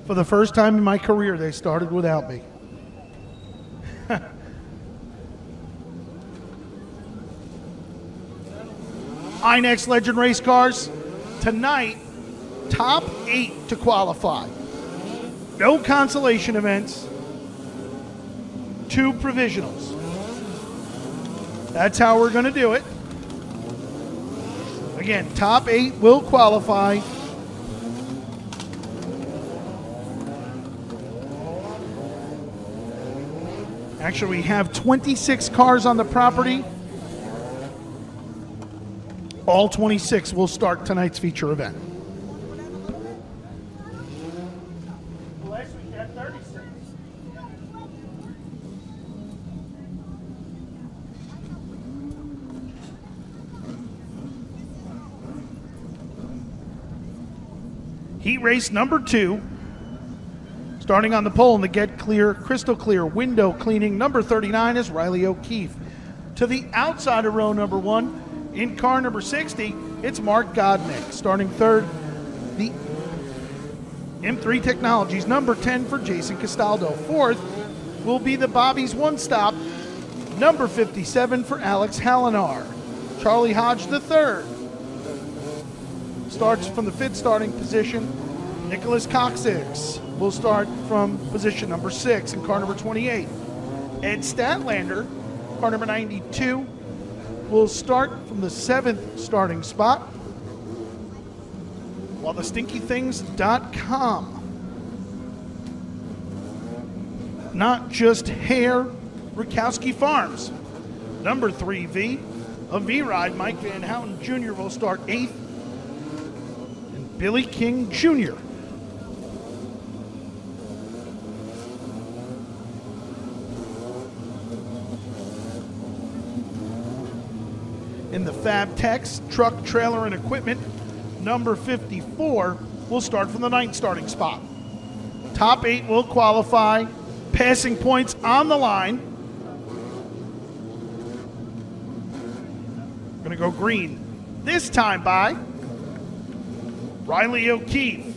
For the first time in my career, they started without me. INEX Legend Race Cars. Tonight, top 8 to qualify. No consolation events. 2 provisionals. That's how we're going to do it. Again, top 8 will qualify. Actually, we have 26 cars on the property. All 26 will start tonight's feature event. Last week had 36. Heat race number 2. Starting on the pole in the Get Clear, Crystal Clear window cleaning, number 39 is Riley O'Keefe. To the outside of row number 1, in car number 60, it's Mark Godnick. Starting third, the M3 Technologies, number 10 for Jason Castaldo. Fourth will be the Bobby's One Stop, number 57 for Alex Hallinar. Charlie Hodge the third starts from the 5th starting position. Nicholas Coxix will start from position number 6 in car number 28. Ed Statlander, car number 92, will start from the 7th starting spot. While the StinkyThings.com, not just hair, Rukowski Farms, number 3V, a V-Ride, Mike Van Houten Jr. will start 8th, and Billy King Jr. In the Fab Techs truck, trailer, and equipment, number 54 will start from the 9th starting spot. Top 8 will qualify. Passing points on the line. Going to go green. This time by Riley O'Keefe.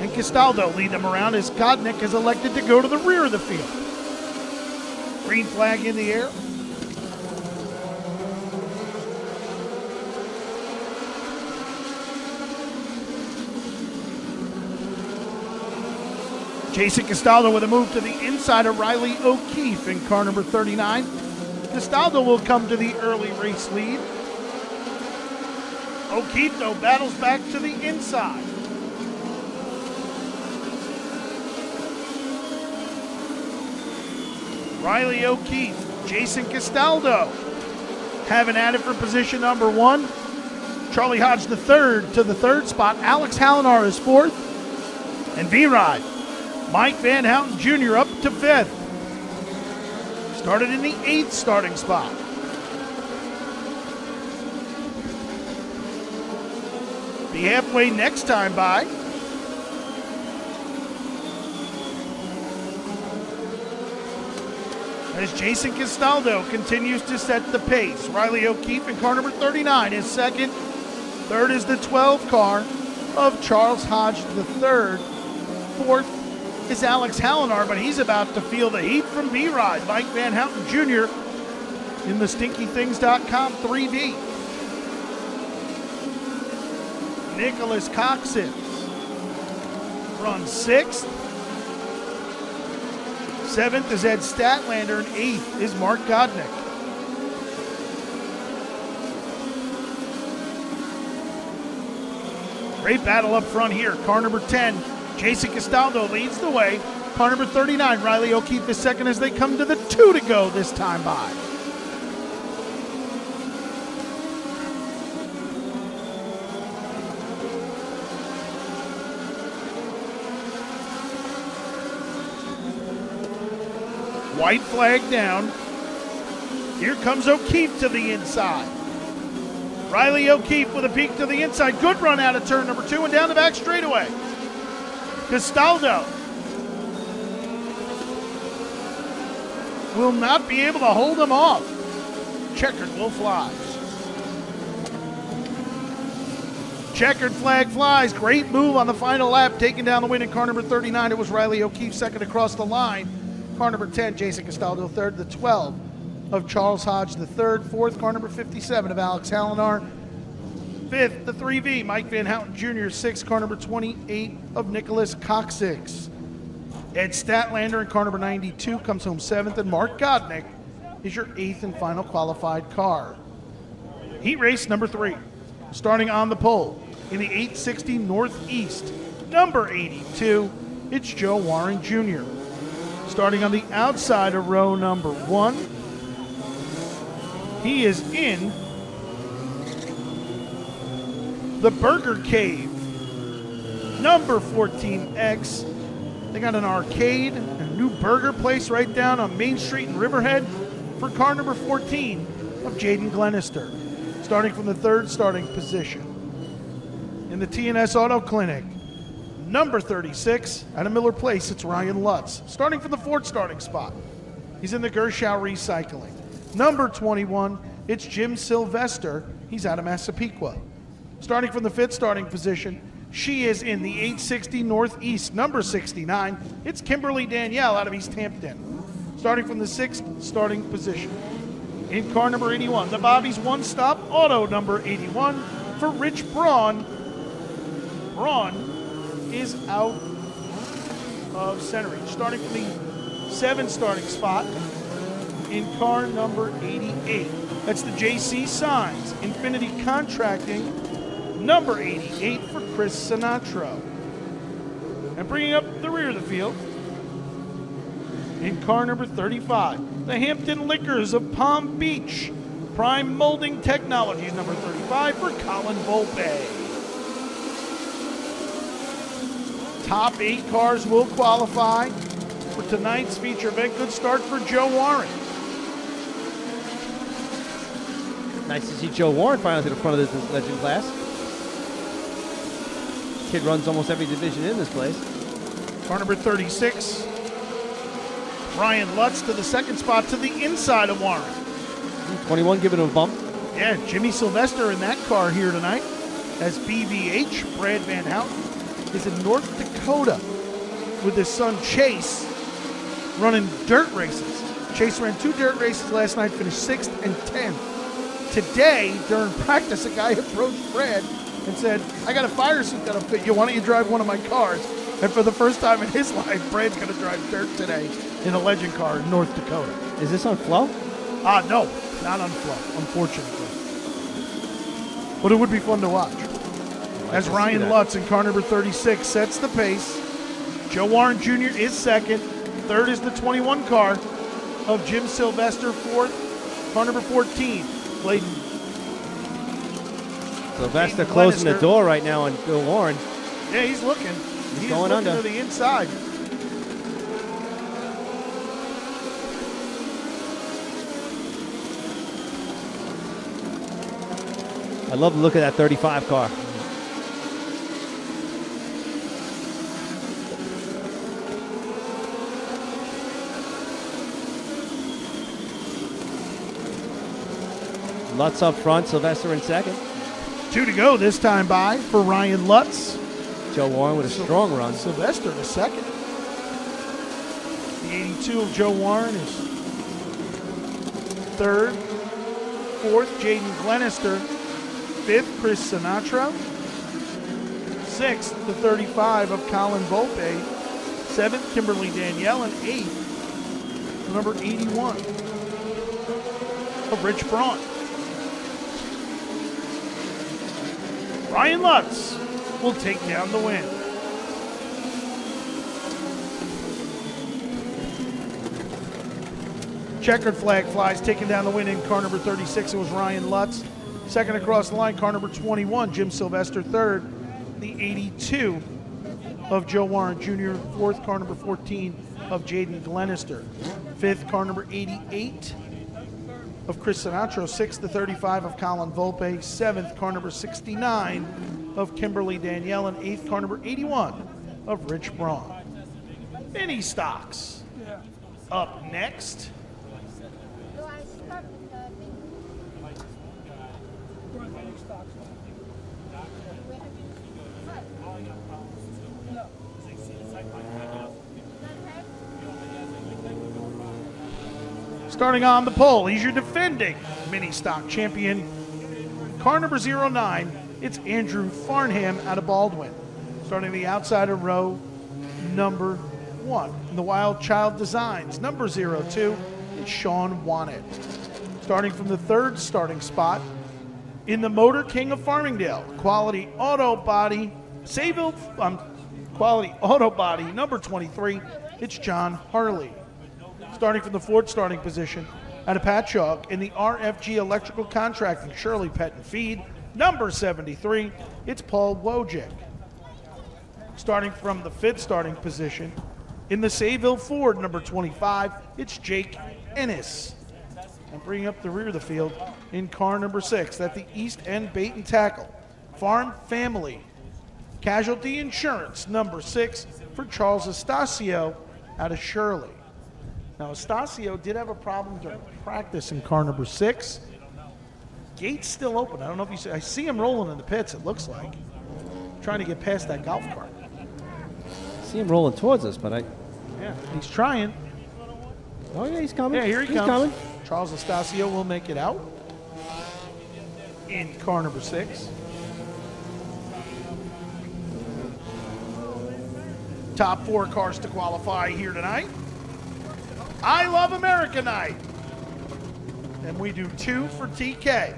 And Castaldo lead them around as Godnick is elected to go to the rear of the field. Green flag in the air. Jason Castaldo with a move to the inside of Riley O'Keefe in car number 39. Castaldo will come to the early race lead. O'Keefe, though, battles back to the inside. Riley O'Keefe, Jason Castaldo having at it for position number 1. Charlie Hodge the third to the 3rd spot. Alex Hallinar is 4th. And V-Ride, Mike Van Houten Jr. up to 5th. Started in the 8th starting spot. Be halfway next time by. As Jason Castaldo continues to set the pace. Riley O'Keefe in car number 39 is 2nd. 3rd is the 12 car of Charles Hodge the 3rd. 4th is Alex Hallinar, but he's about to feel the heat from V-Ride. Mike Van Houten Jr. in the StinkyThings.com 3D. Nicholas Coxis runs 6th. 7th is Ed Statlander, and 8th is Mark Godnick. Great battle up front here. Car number 10, Jason Castaldo leads the way. Car number 39, Riley O'Keefe is 2nd as they come to the 2 to go this time by. White flag down. Here comes O'Keefe to the inside. Riley O'Keefe with a peek to the inside. Good run out of turn number 2 and down the back straightaway. Castaldo will not be able to hold him off. Checkered will fly. Checkered flag flies. Great move on the final lap, taking down the win in car number 39. It was Riley O'Keefe second across the line. Car number 10, Jason Castaldo third. The 12 of Charles Hodge the third. Fourth, car number 57 of Alex Hallinar. Fifth, the 3V, Mike Van Houten Jr. Sixth, car number 28 of Nicholas Coxix. Ed Statlander in car number 92 comes home seventh, and Mark Godnick is your eighth and final qualified car. Heat race number 3, starting on the pole in the 860 Northeast, number 82, it's Joe Warren Jr. Starting on the outside of row number 1, he is in the Burger Cave, number 14X. They got an arcade, a new burger place right down on Main Street in Riverhead for car number 14 of Jaden Glenister. Starting from the third starting position. In the TNS Auto Clinic, number 36, out of Miller Place, it's Ryan Lutz. Starting from the fourth starting spot, he's in the Gershow Recycling. Number 21, it's Jim Sylvester. He's out of Massapequa. Starting from the fifth starting position, she is in the 860 Northeast, number 69. It's Kimberly Danielle out of East Hampton. Starting from the sixth starting position. In car number 81, the Bobby's one-stop auto number 81 for Rich Braun. Braun is out of center reach. Starting from the seventh starting spot in car number 88. That's the JC Signs Infinity Contracting number 88 for Chris Sinatra. And bringing up the rear of the field, in car number 35, the Hampton Liquors of Palm Beach, Prime Molding Technologies, number 35 for Colin Volpe. Top 8 cars will qualify for tonight's feature event. Good start for Joe Warren. Nice to see Joe Warren finally to the front of this legend class. Kid runs almost every division in this place. Car number 36, Ryan Lutz to the second spot to the inside of Warren. 21 giving him a bump. Yeah, Jimmy Sylvester in that car here tonight as BVH. Brad Van Houten is in North Dakota with his son Chase running dirt races. Chase ran 2 dirt races last night, finished 6th and 10th. Today, during practice, a guy approached Brad and said, I got a fire suit that'll fit you. Why don't you drive one of my cars? And for the first time in his life, Brad's going to drive dirt today in a legend car in North Dakota. Is this on Flow? No, not on Flow, unfortunately. But it would be fun to watch. As Ryan Lutz in car number 36 sets the pace. Joe Warren Jr. is second. Third is the 21 car of Jim Sylvester. Fourth, car number 14, Clayton. Sylvester closing the door right now on Bill Warren. Yeah, he's looking. He's going looking under to the inside. I love the look of that 35 car. Lutz up front, Sylvester in second. 2 to go this time by for Ryan Lutz. Joe Warren with a strong run. Sylvester in second. The 82 of Joe Warren is third. Fourth, Jaden Glenister. Fifth, Chris Sinatra. Sixth, the 35 of Colin Volpe. Seventh, Kimberly Danielle. And eighth, number 81 of Rich Braun. Ryan Lutz will take down the win. Checkered flag flies, taking down the win in car number 36. It was Ryan Lutz. Second across the line, car number 21, Jim Sylvester. Third, the 82 of Joe Warren Jr. Fourth, car number 14 of Jaden Glenister. Fifth, car number 88 of Chris Sinatra. Sixth, the 35 of Colin Volpe. Seventh, car number 69 of Kimberly Danielle. And eighth, car number 81 of Rich Braun. Mini stocks up next. Starting on the pole, he's your defending mini stock champion. Car number 09, it's Andrew Farnham out of Baldwin. Starting the outside of row number 1. In the Wild Child Designs, number 02, it's Sean Wannett. Starting from the third starting spot, in the Motor King of Farmingdale, Quality Auto Body, Quality Auto Body, number 23, it's John Harley. Starting from the fourth starting position, out of Patchogue, in the RFG Electrical Contracting, Shirley Pet and Feed, number 73, it's Paul Wojcik. Starting from the fifth starting position, in the Sayville Ford, number 25, it's Jake Ennis. And bringing up the rear of the field in car number 6, at the East End Bait and Tackle, Farm Family Casualty Insurance, number 6, for Charles Estacio out of Shirley. Now, Estacio did have a problem during practice in car number 6. Gate's still open. I don't know if you see. I see him rolling in the pits, it looks like. Trying to get past that golf cart. See him rolling towards us, but Yeah, he's trying. Oh, yeah, he's coming. Yeah, here he he's comes. coming. Charles Estacio will make it out in car number 6. Top 4 cars to qualify here tonight. I Love America Night. And we do 2 for TK.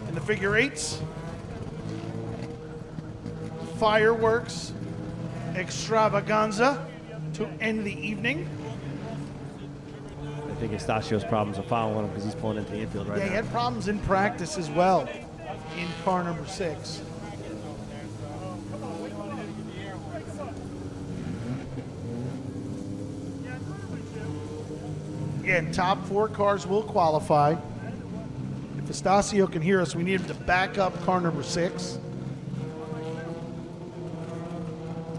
In the figure 8s, Fireworks Extravaganza to end the evening. I think Estacio's problems are following him because he's pulling into the infield right Yeah, now. he had problems in practice as well in car number 6. Again, top 4 cars will qualify. If Estacio can hear us, we need him to back up car number 6.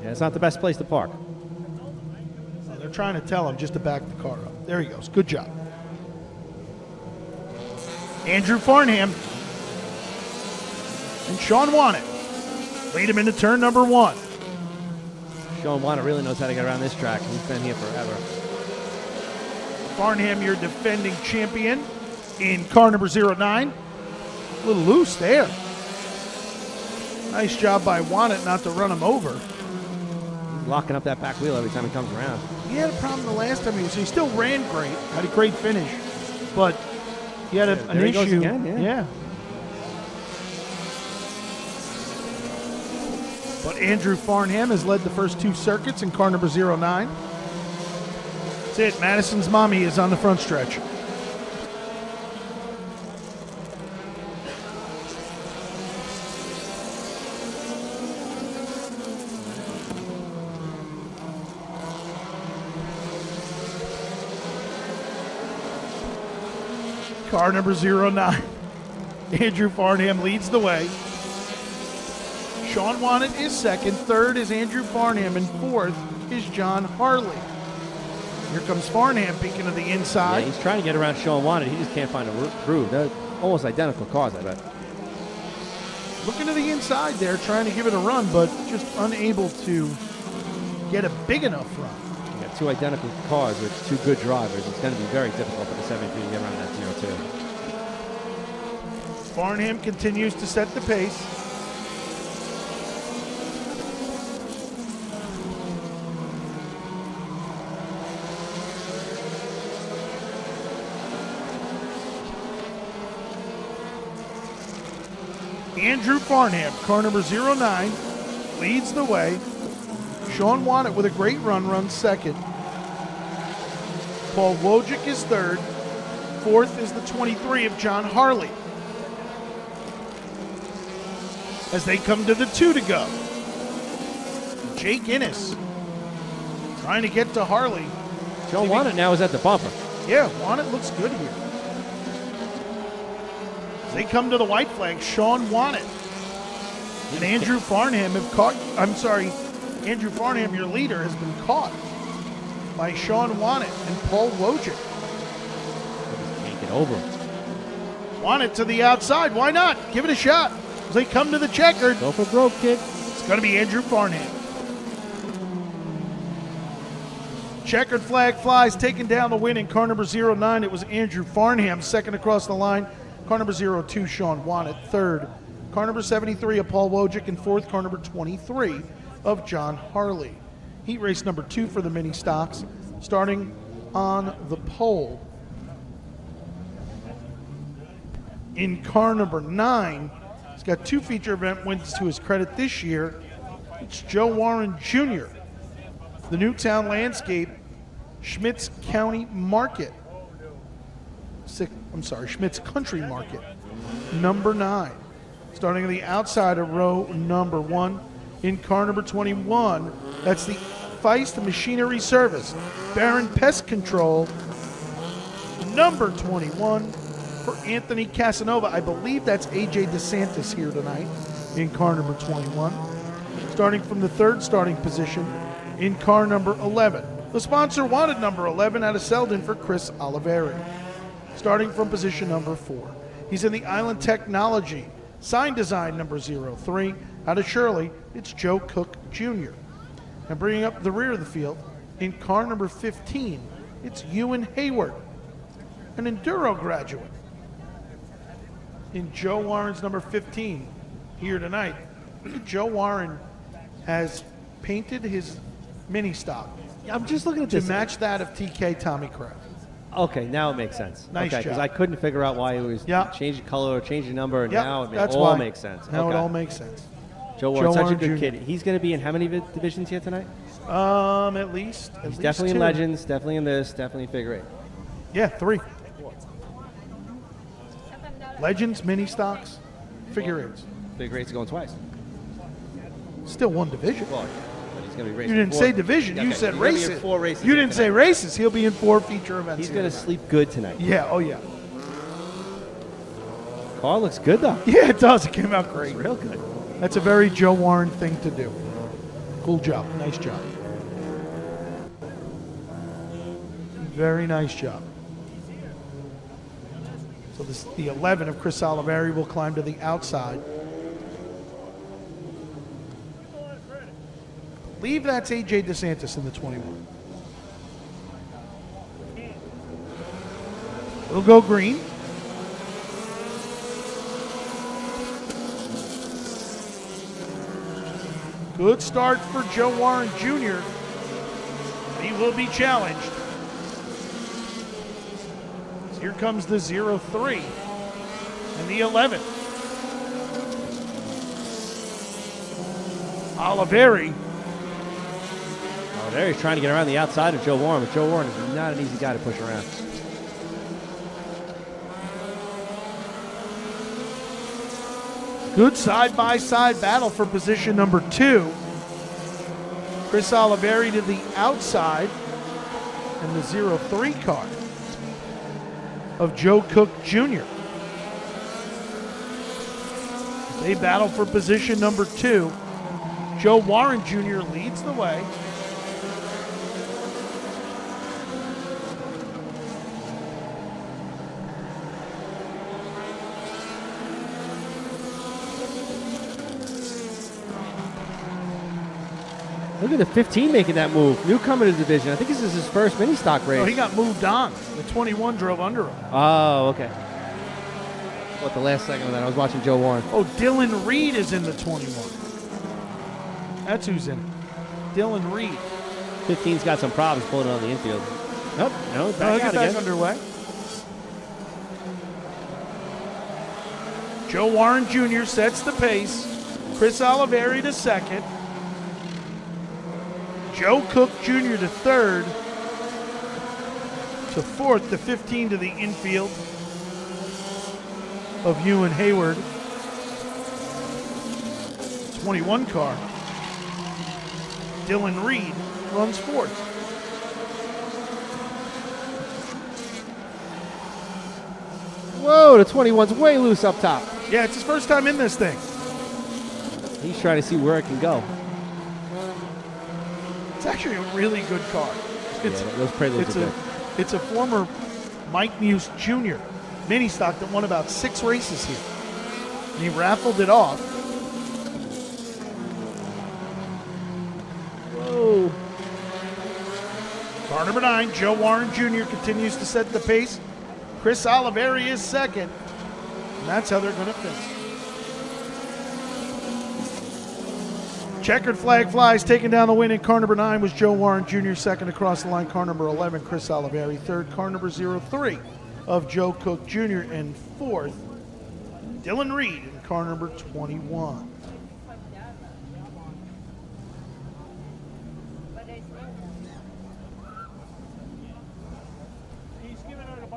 Yeah, it's not the best place to park. They're trying to tell him just to back the car up. There he goes. Good job. Andrew Farnham and Sean Wannett lead him into turn number 1. Sean Wannett really knows how to get around this track. He's been here forever. Farnham, your defending champion in car number 09. A little loose there. Nice job by Wannett not to run him over. He's locking up that back wheel every time he comes around. He had a problem the last time he was here. He still ran great, had a great finish, but he had an There he issue. goes again, yeah. But Andrew Farnham has led the first 2 circuits in car number 09. That's it. Madison's mommy is on the front stretch. Car number 09. Andrew Farnham leads the way. Sean Wannett is second. Third is Andrew Farnham. And fourth is John Harley. Here comes Farnham peeking to the Yeah, inside. he's trying to get around Sean Wannett. He just can't find a groove. They're almost identical cars, I bet. Looking to the inside there, trying to give it a run, but just unable to get a big enough run. You got 2 identical cars with 2 good drivers. It's going to be very difficult for the 73 to get around that 0-2. Farnham continues to set the pace. Andrew Farnham, car number 09, leads the way. Sean Wannett with a great run, runs second. Paul Wojcik is third. Fourth is the 23 of John Harley. As they come to the 2 to go. Jake Ennis trying to get to Harley. Sean Wannett now is at the bumper. Yeah, Wannett looks good here. As they come to the white flag, Sean Wannett and Andrew Farnham have caught, Andrew Farnham, your leader, has been caught by Sean Wannett and Paul Wojcik. Can't get over him. Wannett to the outside. Why not? Give it a shot. As they come to the checkered, Go for broke, kid. it's going to be Andrew Farnham. Checkered flag flies, taking down the win in car number 09. It was Andrew Farnham, second across the line. Car number 02, Sean Wannett, third. Car number 73 of Paul Wojcik, and fourth, car number 23 of John Harley. Heat race number 2 for the mini stocks, starting on the pole. In car number 9, he's got 2 feature event wins to his credit this year. It's Joe Warren Jr., the Newtown Landscape, Schmitz County Market. Schmitz Country Market, number 9. Starting on the outside of row number 1. In car number 21, that's the Feist Machinery Service, Baron Pest Control, number 21 for Anthony Casanova. I believe that's AJ DeSantis here tonight in car number 21. Starting from the 3rd starting position in car number 11. The sponsor wanted number 11 out of Selden for Chris Oliveri. Starting from position number 4. He's in the Island Technology sign design number 03. Out of Shirley, it's Joe Cook Jr. And bringing up the rear of the field, in car number 15, it's Ewan Hayward, an Enduro graduate. In Joe Warren's number 15 here tonight, Joe Warren has painted his mini stock I'm just looking at to this. match that of TK Tommy Craft. Okay, now it makes sense. Nice okay, because job. I couldn't figure out why it was Yeah. changing color or changing number, and Yep, now it that's all why. makes sense. Now okay. it all makes sense. Joe Warren, such a Warren good Jr. kid. He's going to be in how many divisions here tonight? At least. He's definitely in 2. Legends, definitely in this, definitely in Figure 8. Yeah, 3. Legends, mini stocks, figure eights. Figure 8's going twice. Still one division. Well, but he's going to be You racing. didn't 4. say division. You Okay, said he's gonna be in races. 4 races You here didn't say tonight. races. He'll be in 4 feature events. He's here going to tonight. sleep good tonight. Yeah. Oh yeah. Car looks good though. Yeah, it does. It came out great. Real good. That's a very Joe Warren thing to do. Cool job. Nice job. Very nice job. So the 11 of Chris Oliveri will climb to the outside. I believe that's AJ DeSantis in the 21. It'll go green. Good start for Joe Warren Jr. He will be challenged. Here comes the 03 and the 11. Oliveri. Oh, there he's trying to get around the outside of Joe Warren, but Joe Warren is not an easy guy to push around. Good side-by-side battle for position number 2. Chris Oliveri to the outside and the 03 car of Joe Cook Jr. They battle for position number 2. Joe Warren Jr. leads the way. Look at the 15 making that move. Newcomer to the division. I think this is his first mini stock race. Oh, he got moved on. The 21 drove under him. Oh, okay. What, the last second of that? I was watching Joe Warren. Oh, Dylan Reed is in the 21. That's who's in it. Dylan Reed. 15's got some problems pulling it on the infield. Nope, no, back out Get back again. underway. Joe Warren Jr. sets the pace. Chris Oliveri to second. Joe Cook Jr. to third. To fourth, the 15 to the infield of Ewan Hayward. 21 car. Dylan Reed runs fourth. Whoa, the 21's way loose up top. Yeah, it's his first time in this thing. He's trying to see where it can go. It's actually a really good car. It's, Yeah, those preludes it's are a good. it's a former Mike Muse Jr. mini stock that won about 6 races here. And he raffled it off. Whoa. Car number 9, Joe Warren Jr. continues to set the pace. Chris Oliveri is second. And that's how they're going to finish. Checkered flag flies, taking down the win in car number 9 was Joe Warren Jr. Second across the line, car number 11, Chris Oliveri. Third, car number 03 of Joe Cook Jr. And fourth, Dylan Reed in car number 21.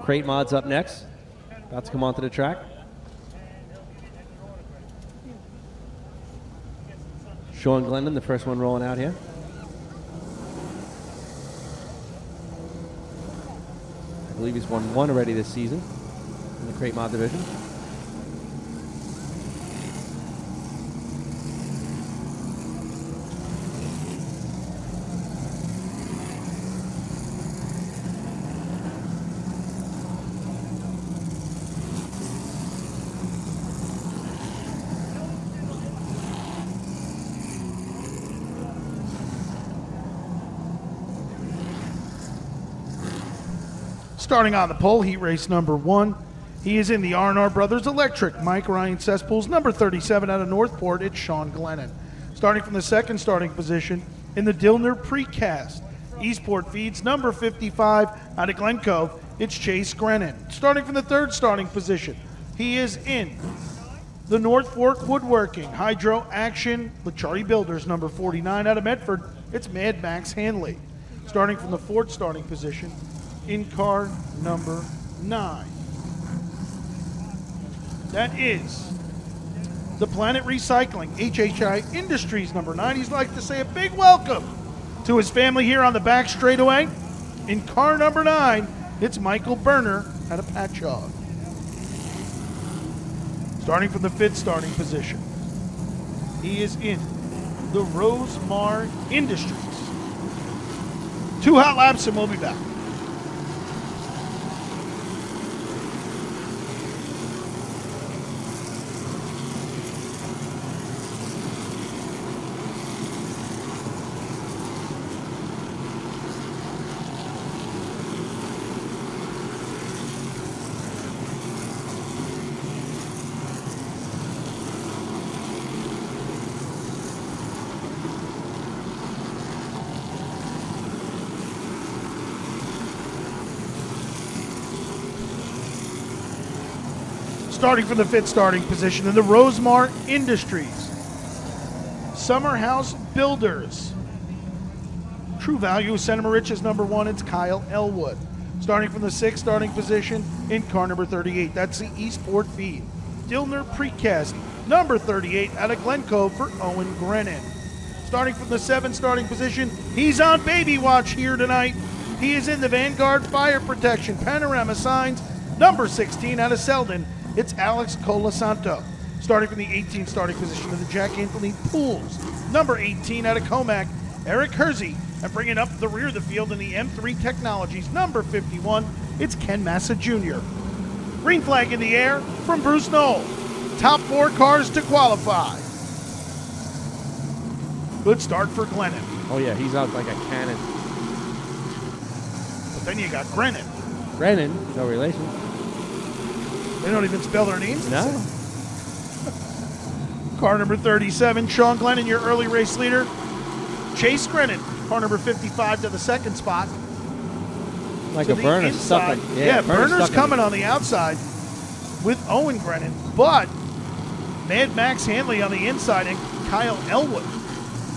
Crate Mods up next. About to come onto the track. Sean Glennon, the first one rolling out here. I believe he's won one already this season in the Crate Mod division. Starting on the pole, heat race number 1. He is in the R&R Brothers Electric. Mike Ryan Cesspools, number 37 out of Northport, it's Sean Glennon. Starting from the second starting position in the Dillner Precast. Eastport Feeds, number 55 out of Glen Cove, it's Chase Grennan. Starting from the third starting position, he is in the North Fork Woodworking. Hydro Action, Lachari Builders, number 49 out of Medford, it's Mad Max Hanley. Starting from the fourth starting position, in car number 9. That is the Planet Recycling, HHI Industries number 9. He'd like to say a big welcome to his family here on the back straightaway. In car number 9, it's Michael Berner out of Patchogue. Starting from the fifth starting position, he is in the Rosemar Industries. 2 hot laps and we'll be back. Starting from the fifth starting position in the Rosemar Industries, Summer House Builders. True Value, Santa Maricha's number 1, it's Kyle Elwood. Starting from the sixth starting position in car number 38, that's the Eastport Feed. Dillner Precast, number 38 out of Glen Cove for Owen Grennan. Starting from the seventh starting position, he's on baby watch here tonight. He is in the Vanguard Fire Protection Panorama Signs, number 16 out of Selden. It's Alex Colasanto. Starting from the 18th starting position in the Jack Anthony Pools, number 18 out of Comac, Eric Hersey. And bringing up the rear of the field in the M3 Technologies, number 51, it's Ken Massa Jr. Green flag in the air from Bruce Knoll. Top 4 cars to qualify. Good start for Glennon. Oh yeah, he's out like a cannon. But then you got Grennan. Grennan, no relation. They don't even spell their names. No. Car number 37, Sean Glennon, your early race leader. Chase Grennan, car number 55 to the second spot. Like to a the burner inside. stuck. Burner's coming on the outside with Owen Grennan, but Mad Max Hanley on the inside and Kyle Elwood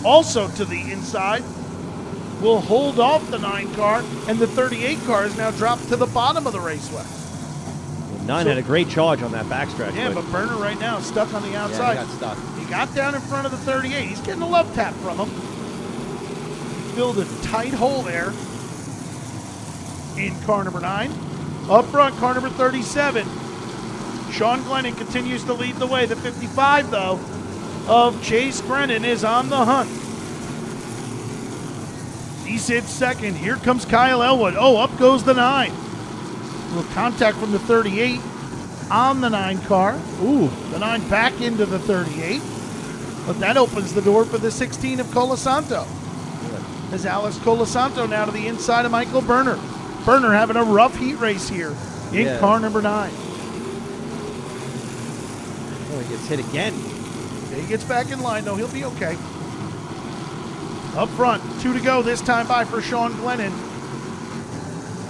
also to the inside will hold off the 9 car, and the 38 car is now dropped to the bottom of the raceway. 9 had a great charge on that backstretch. Yeah, but Berner right now is stuck on the outside. Yeah, he got stuck. He got down in front of the 38. He's getting a love tap from him. Filled a tight hole there in car number 9. Up front, car number 37. Sean Glennon continues to lead the way. The 55, though, of Chase Grennan is on the hunt. He sits second. Here comes Kyle Elwood. Oh, up goes the 9. Little contact from the 38 on the 9 car. Ooh, the 9 back into the 38. But that opens the door for the 16 of Colasanto. As Alex Colasanto now to the inside of Michael Berner. Berner having a rough heat race here in car number 9. Oh, he gets hit again. He gets back in line, though. He'll be okay. Up front, 2 to go, this time by for Sean Glennon.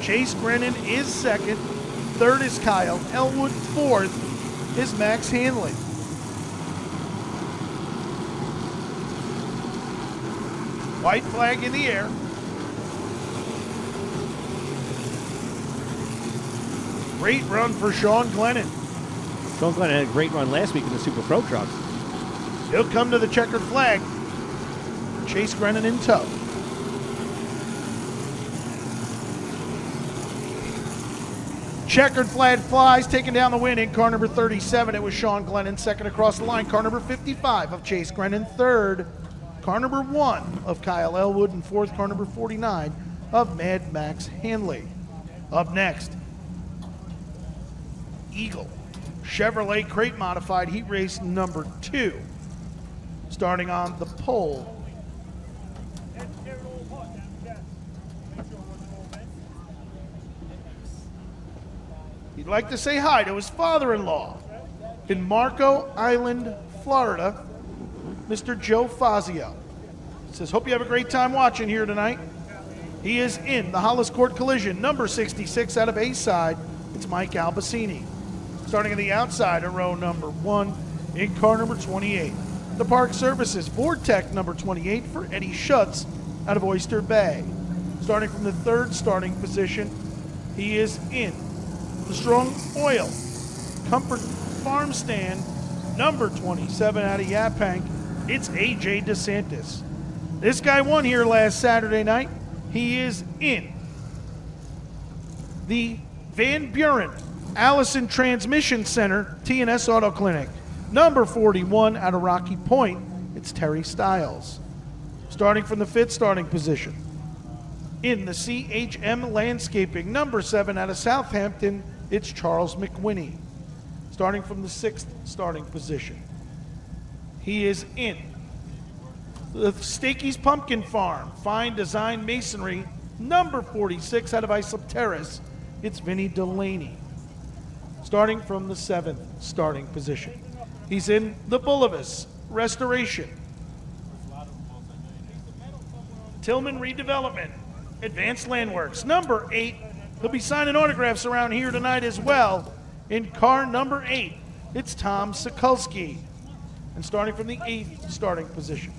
Chase Grennan is second. Third is Kyle Elwood. Fourth is Max Hanley. White flag in the air. Great run for Sean Glennon. Sean Glennon had a great run last week in the Super Pro Trucks. He'll come to the checkered flag. Chase Grennan in tow. Checkered flag flies, taking down the win in car number 37. It was Sean Glennon. Second across the line, car number 55 of Chase Grennan. Third, car number 1 of Kyle Elwood. And fourth, car number 49 of Mad Max Hanley. Up next, Eagle Chevrolet Crate Modified Heat Race number 2. Starting on the pole. He'd like to say hi to his father-in-law in Marco Island, Florida, Mr. Joe Fazio. Says, hope you have a great time watching here tonight. He is in the Hollis Court Collision, number 66 out of A-side. It's Mike Albacini. Starting on the outside of row number 1 in car number 28. The Park Services Vortec number 28 for Eddie Schutz out of Oyster Bay. Starting from the 3rd starting position, he is in the Strong Oil Comfort Farm Stand number 27 out of Yaphank. It's AJ DeSantis. This guy won here last Saturday night. He is in the Van Buren Allison Transmission Center TNS Auto Clinic. Number 41 out of Rocky Point, it's Terry Stiles. Starting from the 5th starting position. In the CHM Landscaping, number 7 out of Southampton, it's Charles McWhinney. Starting from the 6th starting position. He is in the Stakey's Pumpkin Farm, Fine Design Masonry, number 46 out of Islip Terrace, it's Vinny Delaney. Starting from the 7th starting position. He's in the Bullavis Restoration, Tillman Redevelopment, Advanced Landworks, number 8. He'll be signing autographs around here tonight as well. In car number 8, it's Tom Sikulski. And starting from the 8th starting position.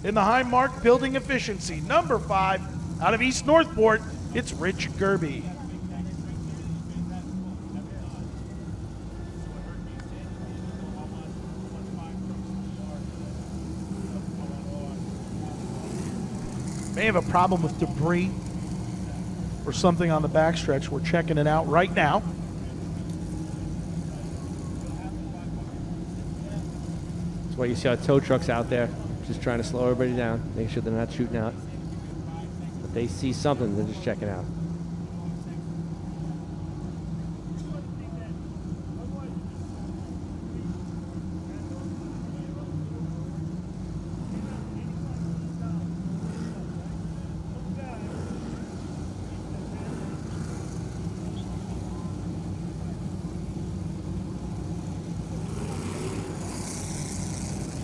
In the Highmark Building Efficiency, number 5, out of East Northport, it's Rich Gerby. May have a problem with debris or something on the backstretch. We're checking it out right now. That's why you see our tow trucks out there, just trying to slow everybody down, make sure they're not shooting out. If they see something, they're just checking out.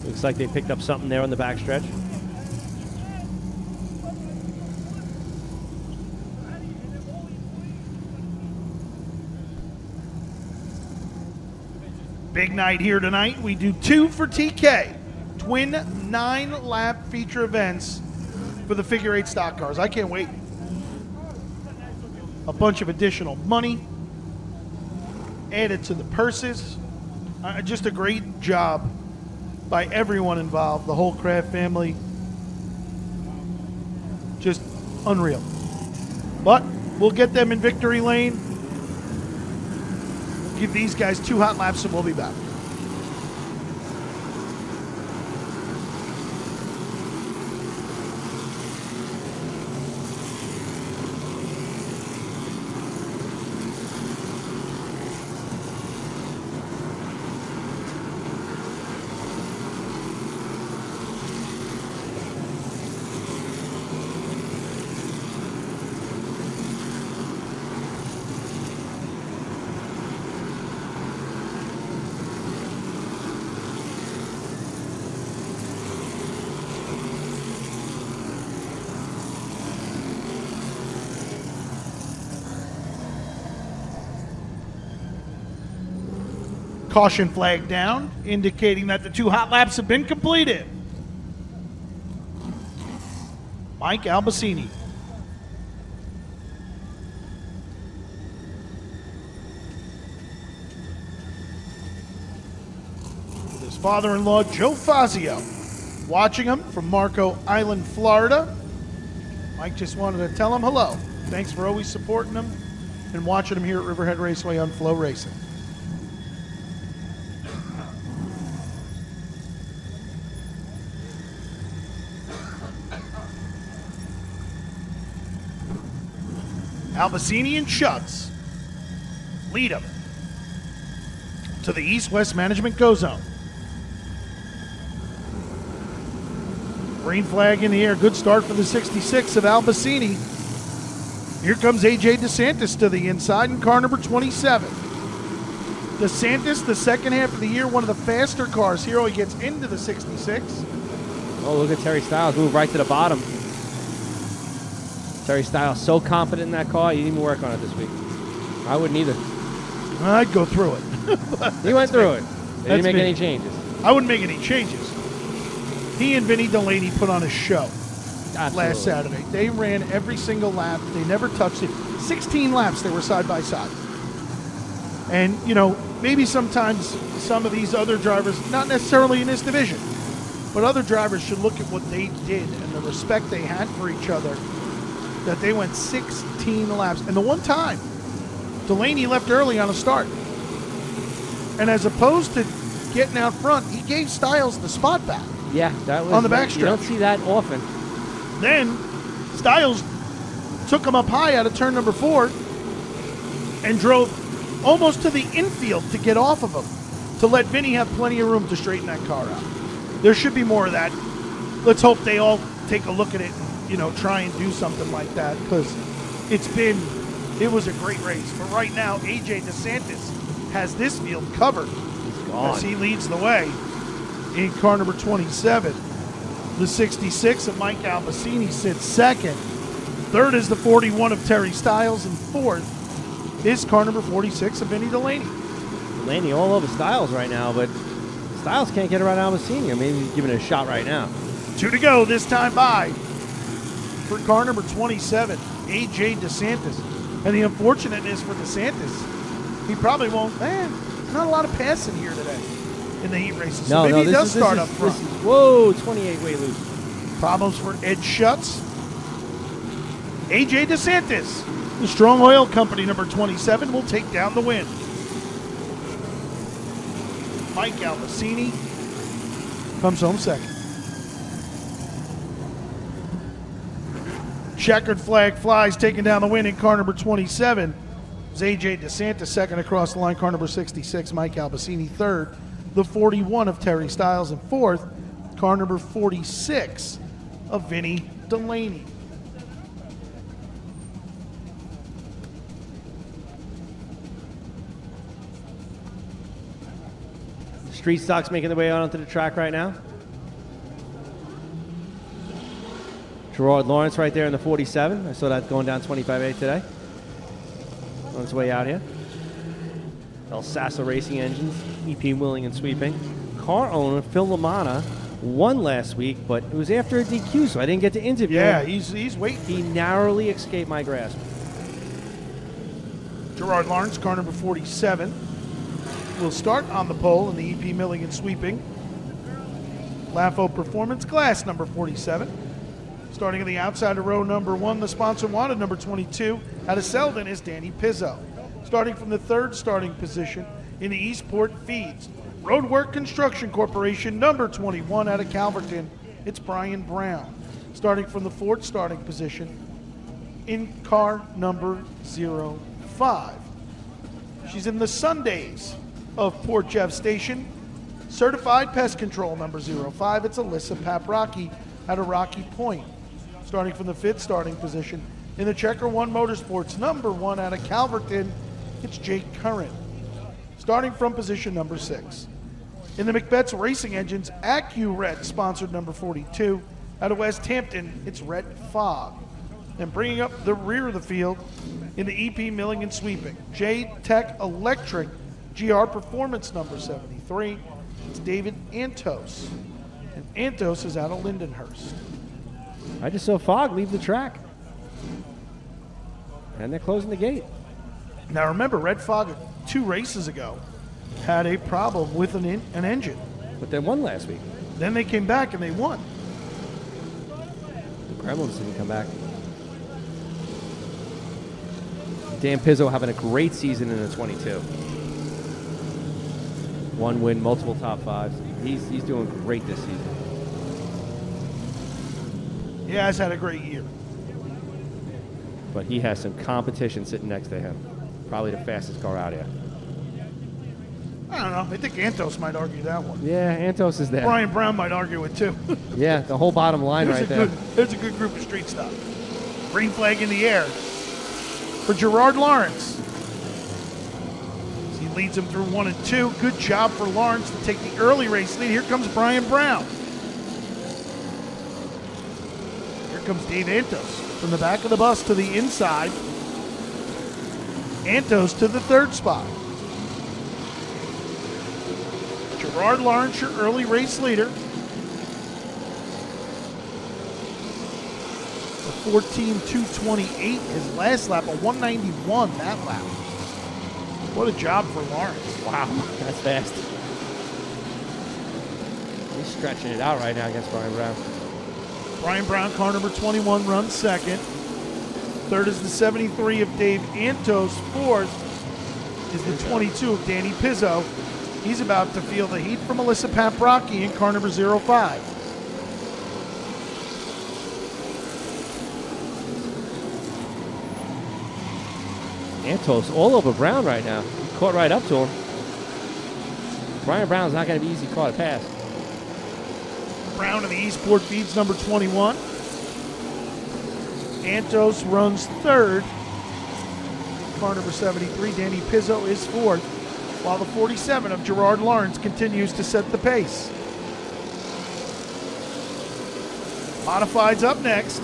Looks like they picked up something there on the backstretch. Big night here tonight. We do 2 for TK. Twin 9-lap feature events for the figure 8 stock cars. I can't wait. A bunch of additional money added to the purses. Just a great job by everyone involved, the whole Kraft family. Just unreal. But we'll get them in victory lane. We'll give these guys 2 hot laps and we'll be back. Caution flag down, indicating that the 2 hot laps have been completed. Mike Albacini. With his father-in-law, Joe Fazio, watching him from Marco Island, Florida. Mike just wanted to tell him hello. Thanks for always supporting him and watching him here at Riverhead Raceway on Flow Racing. Albacini and Schutz lead him to the East-West Management Go Zone. Green flag in the air. Good start for the 66 of Albacini. Here comes A.J. DeSantis to the inside in car number 27. DeSantis, the second half of the year, one of the faster cars. Here he gets into the 66. Oh, look at Terry Styles move right to the bottom. Terry Styles so confident in that car, he didn't even work on it this week. I wouldn't either. I'd go through it. He went through it. They didn't make me. any changes. I wouldn't make any changes. He and Vinny Delaney put on a show Absolutely. last Saturday. They ran every single lap. They never touched it. 16 laps they were side by side. And, you know, maybe sometimes some of these other drivers, not necessarily in this division, but other drivers should look at what they did and the respect they had for each other, that they went 16 laps. And the one time, Delaney left early on a start. And as opposed to getting out front, he gave Styles the spot back. Yeah, that was On the You backstretch. don't see that often. Then Styles took him up high out of turn number 4 and drove almost to the infield to get off of him, to let Vinny have plenty of room to straighten that car out. There should be more of that. Let's hope they all take a look at it and, you know, try and do something like that, because it was a great race. But right now, A.J. DeSantis has this field covered as he leads the way in car number 27. The 66 of Mike Albacini sits second. Third is the 41 of Terry Styles, and fourth is car number 46 of Vinny Delaney. Delaney all over Styles right now, but Styles can't get around Albacini. I mean, he's giving it a shot right now. 2 to go this time by for car number 27, A.J. DeSantis. And the unfortunateness for DeSantis, he probably won't, not a lot of passing here today in the heat races. So maybe he does start up front. Whoa, 28 way loose. Problems for Ed Schutz. A.J. DeSantis, the Strong Oil Company, number 27, will take down the win. Mike Albacini comes home second. Checkered flag flies, taking down the win in car number 27. It was A.J. DeSantis second across the line, car number 66, Mike Albacini third. The 41 of Terry Styles, and fourth, car number 46 of Vinny Delaney. Street stock's making their way out onto the track right now. Gerard Lawrence right there in the 47. I saw that going down 25A today. On its way out here. El Sasso Racing Engines, EP Willing and Sweeping. Car owner Phil LaManna won last week, but it was after a DQ, so I didn't get to interview Yeah, him. he's waiting. He narrowly escaped my grasp. Gerard Lawrence, car number 47, will start on the pole in the EP Milling and Sweeping. LAFO Performance Glass, number 47. Starting on the outside of row number 1, the sponsor wanted, number 22. Out of Selden is Danny Pizzo. Starting from the third starting position in the Eastport Feeds, Roadwork Construction Corporation, number 21. Out of Calverton, it's Brian Brown. Starting from the fourth starting position in car number 05. She's in the Sundays of Port Jeff Station. Certified Pest Control, number 05. It's Alyssa Paprocki out of Rocky Point. Starting from the fifth starting position in the Checker One Motorsports, number 1. Out of Calverton, it's Jake Curran. Starting from position number 6. In the McBeth's Racing Engines AccuRet, sponsored number 42. Out of West Hampton, it's Rhett Fogg. And bringing up the rear of the field in the EP Milling and Sweeping, J Tech Electric, GR Performance number 73. It's David Antos. And Antos is out of Lindenhurst. I just saw Fog leave the track. And they're closing the gate. Now remember, Red Fog 2 races ago had a problem with an engine. But they won last week. Then they came back and they won. The Gremlins didn't come back. Dan Pizzo having a great season in the 22. One win, multiple top fives. He's doing great this season. He has had a great year. But he has some competition sitting next to him. Probably the fastest car out here. I don't know. I think Antos might argue that one. Yeah, Antos is there. Brian Brown might argue it too. Yeah, the whole bottom line right there. There's a good group of street stock. Green flag in the air for Gerard Lawrence. He leads him through 1 and 2. Good job for Lawrence to take the early race lead. Here comes Brian Brown. Here comes Dave Antos from the back of the bus to the inside. Antos to the 3rd spot. Gerard Lawrence, your early race leader. A 14.228, his last lap, a 191 that lap. What a job for Lawrence. Wow, that's fast. He's stretching it out right now against Brian Brown. Brian Brown, car number 21, runs 2nd. 3rd is the 73 of Dave Antos. 4th is the 22 of Danny Pizzo. He's about to feel the heat from Melissa Paprocki in car number 05. Antos all over Brown right now. He caught right up to him. Brian Brown's not going to be easy car to pass. Brown in the Eastport feeds number 21. Antos runs 3rd. Car number 73, Danny Pizzo, is 4th, while the 47 of Gerard Lawrence continues to set the pace. Modifieds up next.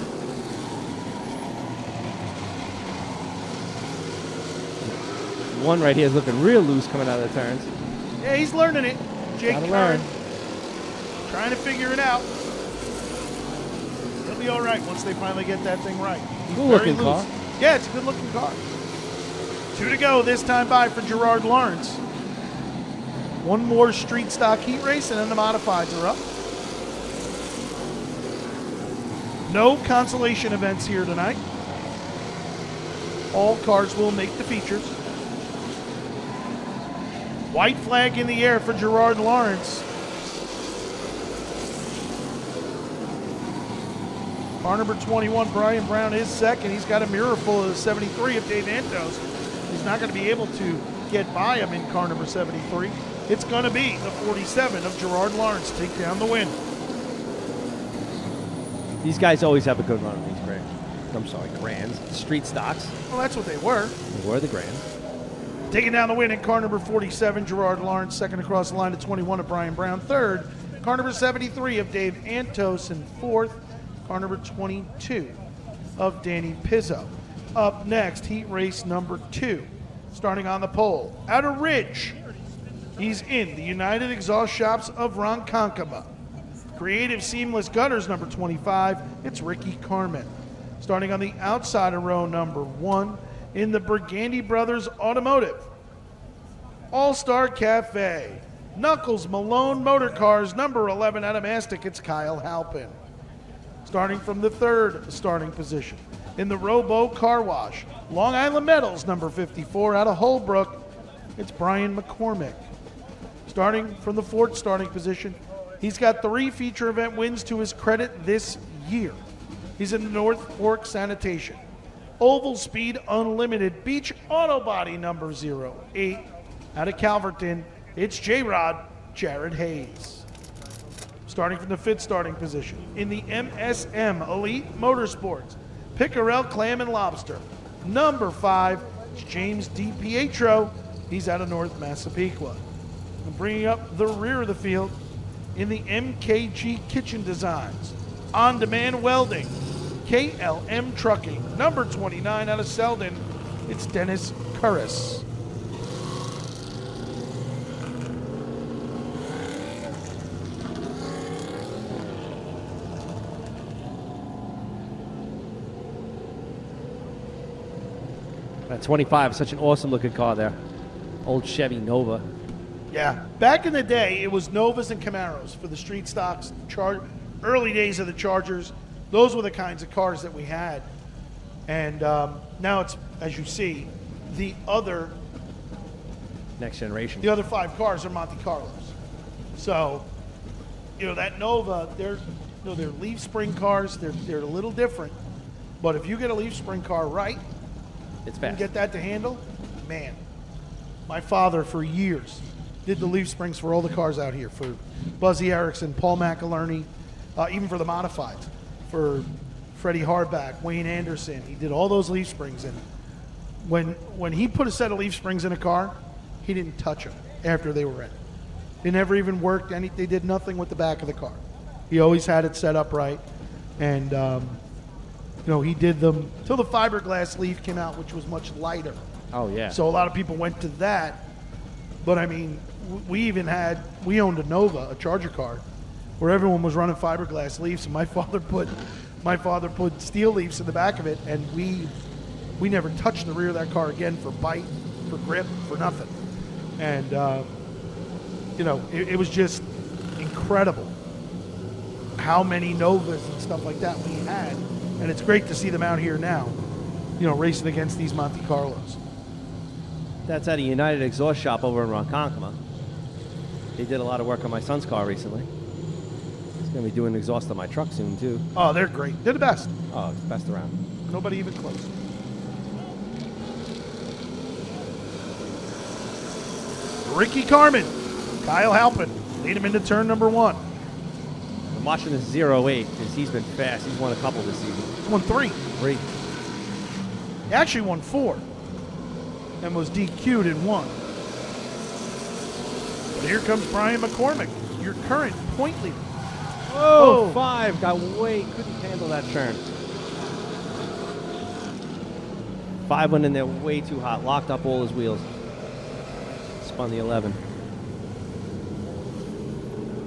One right here is looking real loose coming out of the turns. Yeah, he's learning it. Jake Gotta Curran, learn. trying to figure it out. He'll be all right once they finally get that thing right. He's Cool very looking car. loose. Yeah, it's a good looking car. 2 to go this time by for Gerard Lawrence. One more street stock heat race and then the modifieds are up. No consolation events here tonight. All cars will make the features. White flag in the air for Gerard Lawrence. Car number 21, Brian Brown, is 2nd. He's got a mirror full of the 73 of Dave Antos. He's not going to be able to get by him in car number 73. It's going to be the 47 of Gerard Lawrence take down the win. These guys always have a good run on these grands. I'm sorry, grands. Street stocks. Well, that's what they were. They were the grands. Taking down the win in car number 47, Gerard Lawrence. 2nd across the line to 21 of Brian Brown. 3rd, car number 73 of Dave Antos. And 4th, car number 22 of Danny Pizzo. Up next, heat race number 2. Starting on the pole, at a ridge, he's in the United Exhaust Shops of Ronkonkoma. Creative Seamless Gutters number 25, it's Ricky Carmen. Starting on the outside of row number 1, in the Burgandy Brothers Automotive, All-Star Cafe, Knuckles Malone Motor Cars number 11 out of Mastic, it's Kyle Halpin. Starting from the 3rd starting position, in the Robo Car Wash, Long Island Metals number 54 out of Holbrook, it's Brian McCormick. Starting from the 4th starting position, he's got 3 feature event wins to his credit this year. He's in the North Fork Sanitation, Oval Speed Unlimited Beach Auto Body number 08 out of Calverton, it's J-Rod Jared Hayes. Starting from the 5th starting position, in the MSM Elite Motorsports, Pickerel Clam and Lobster. Number 5, it's James DiPietro. He's out of North Massapequa. And bringing up the rear of the field, in the MKG Kitchen Designs, On Demand Welding, KLM Trucking. Number 29 out of Selden, it's Dennis Curris. That 25 is such an awesome looking car there. Old Chevy Nova. Yeah. Back in the day, it was Novas and Camaros for the street stocks, early days of the Chargers. Those were the kinds of cars that we had. And now it's, as you see, the other Next generation. 5 cars are Monte Carlos. So, that Nova, they're leaf spring cars. They're a little different. But if you get a leaf spring car right, It's and fast. get that to handle, man. My father, for years, did the leaf springs for all the cars out here, for Buzzy Erickson, Paul McInerney, even for the modifieds, for Freddie Hardback, Wayne Anderson. He did all those leaf springs. And when he put a set of leaf springs in a car, he didn't touch them after they were ready. They never even worked. They did nothing with the back of the car. He always had it set up right. And, he did them till the fiberglass leaf came out, which was much lighter. Oh, yeah. So a lot of people went to that. But, I mean, we owned a Nova, a Charger car, where everyone was running fiberglass leaves. And my father put steel leaves in the back of it, and we never touched the rear of that car again for bite, for grip, for nothing. And, it was just incredible how many Novas and stuff like that we had. And it's great to see them out here now, racing against these Monte Carlos. That's at a United Exhaust Shop over in Ronkonkoma. They did a lot of work on my son's car recently. He's going to be doing exhaust on my truck soon, too. Oh, they're great. They're the best. Oh, it's best around. Nobody even close. Ricky Carmen, Kyle Halpin, lead him into turn number 1. I'm watching this 08 because he's been fast. He's won a couple this season. He won 3. 3. He actually won 4 and was DQ'd in 1. But here comes Brian McCormick, your current point leader. Oh, 5. Couldn't handle that turn. 5 went in there way too hot. Locked up all his wheels. Spun the 11.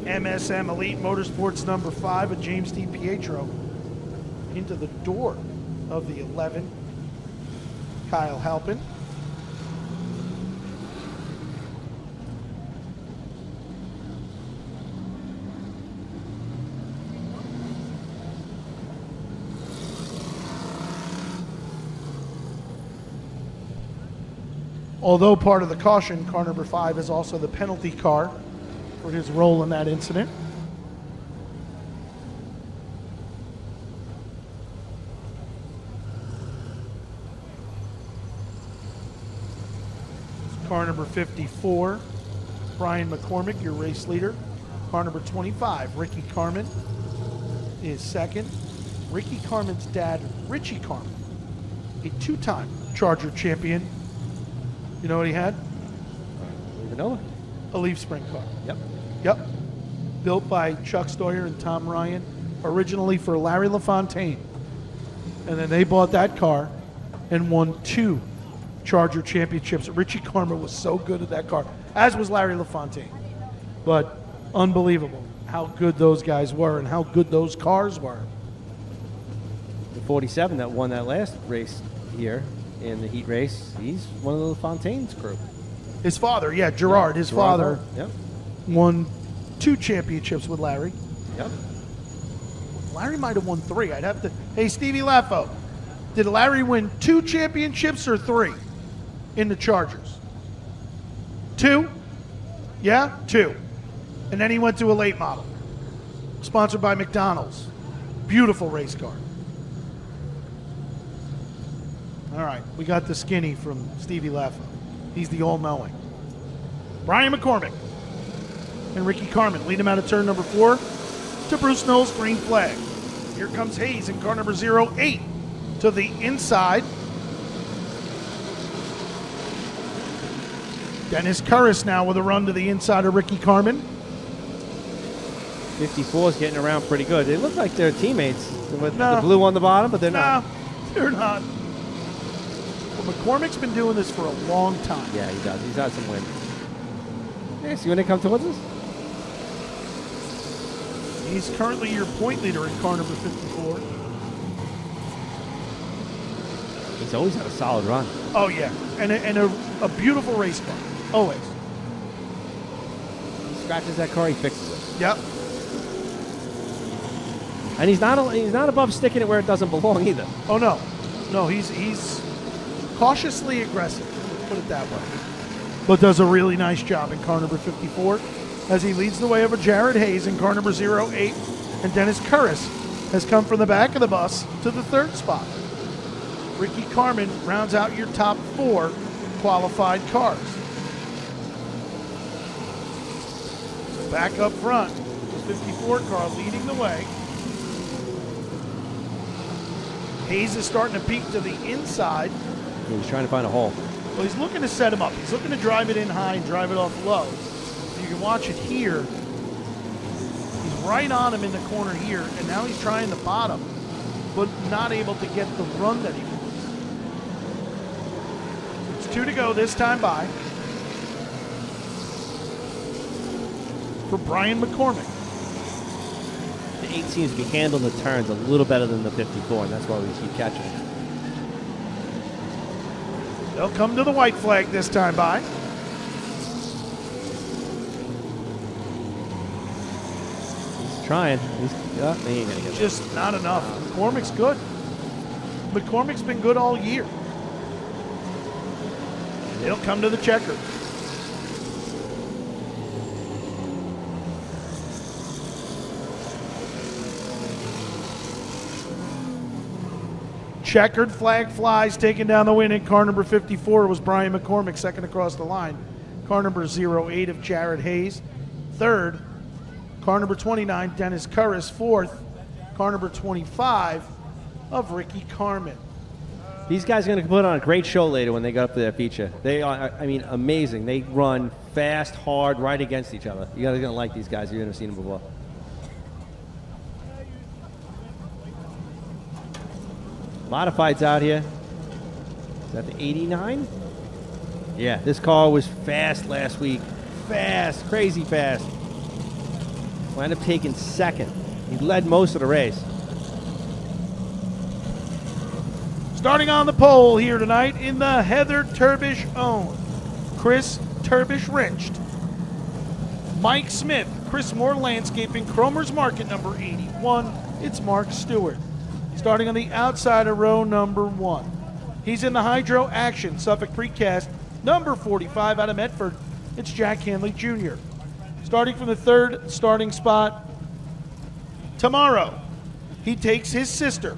MSM Elite Motorsports number 5 with James DiPietro into the door of the 11. Kyle Halpin. Although part of the caution, car number 5 is also the penalty car for his role in that incident. Car number 54, Brian McCormick, your race leader. Car number 25, Ricky Carmen, is second. Ricky Carmen's dad, Richie Carmen, a 2-time Charger champion. You know what he had? Leave it over. A leaf spring car. Yep. Yep. Built by Chuck Stoyer and Tom Ryan, originally for Larry LaFontaine. And then they bought that car and won 2 Charger championships. Richie Carmen was so good at that car, as was Larry LaFontaine. But unbelievable how good those guys were and how good those cars were. The 47 that won that last race here in the heat race, he's one of the LaFontaine's crew. His father, Gerard, his father Yep. won 2 championships with Larry. Yep. Larry might have won 3. I'd have to. Hey, Stevie Laffo, did Larry win 2 championships or 3 in the Chargers? 2? Yeah, 2. And then he went to a late model, sponsored by McDonald's. Beautiful race car. All right, we got the skinny from Stevie Laffo. He's the all-knowing. Brian McCormick and Ricky Carmen lead him out of turn number 4 to Bruce Knowles' green flag. Here comes Hayes in car number 08 to the inside. Dennis Curris now with a run to the inside of Ricky Carmen. 54 is getting around pretty good. They look like they're teammates with No. the blue on the bottom, but they're No, not. they're not. Well, McCormick's been doing this for a long time. Yeah, he does. He's had some wins. Yeah, see when they come towards us? He's currently your point leader in car number 54. He's always had a solid run. Oh, yeah. And a beautiful race car. Always. He scratches that car, he fixes it. Yep. And he's not above sticking it where it doesn't belong either. Oh, no. No, he's cautiously aggressive. Let's put it that way. But does a really nice job in car number 54 as he leads the way over Jared Hayes in car number 08. And Dennis Curris has come from the back of the bus to the third spot. Ricky Carmen rounds out your top 4 qualified cars. So back up front, the 54 car leading the way. Hayes is starting to peek to the inside. He's trying to find a hole. Well, he's looking to set him up. He's looking to drive it in high and drive it off low. You can watch it here. He's right on him in the corner here, and now he's trying the bottom, but not able to get the run that he wants. It's 2 to go this time by for Brian McCormick. The 8 seems to be handling the turns a little better than the 54, and that's why we keep catching it. They'll come to the white flag this time by. He's trying. He ain't gonna get it. Just not enough. McCormick's good. McCormick's been good all year. They'll come to the checker. Checkered flag flies, taking down the win in car number 54 was Brian McCormick, second across the line. Car number 08 of Jared Hayes. Third, car number 29, Dennis Curris. Fourth, car number 25 of Ricky Carmen. These guys are going to put on a great show later when they go up to their feature. They are, I mean, amazing. They run fast, hard, right against each other. You guys are going to like these guys. You've never seen them before. Modifieds out here. Is that the 89? Yeah, this car was fast last week. Fast, crazy fast. Wound up taking second. He led most of the race. Starting on the pole here tonight in the Heather Turbish owned Chris Turbish wrenched. Mike Smith, Chris Moore Landscaping, Cromer's Market number 81. It's Mark Stewart. Starting on the outside of row number 1. He's in the Hydro Action Suffolk Precast number 45 out of Medford. It's Jack Hanley Jr. Starting from the third starting spot. Tomorrow, he takes his sister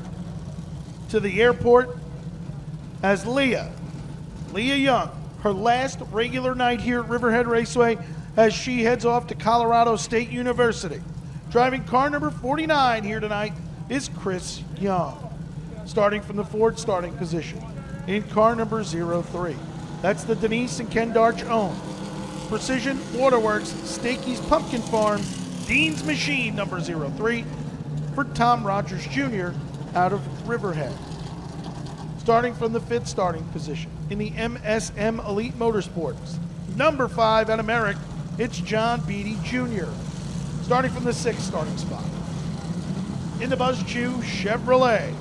to the airport as Leah Young, her last regular night here at Riverhead Raceway as she heads off to Colorado State University. Driving car number 49 here tonight is Chris Young. Starting from the Ford starting position in car number 03. That's the Denise and Ken Darch owned Precision Waterworks, Stakey's Pumpkin Farm, Dean's Machine number 03 for Tom Rogers Jr. out of Riverhead. Starting from the 5th starting position in the MSM Elite Motorsports, number 5 out of Merrick, it's John Beatty Jr. Starting from the 6th starting spot in the Buzz Chew Chevrolet,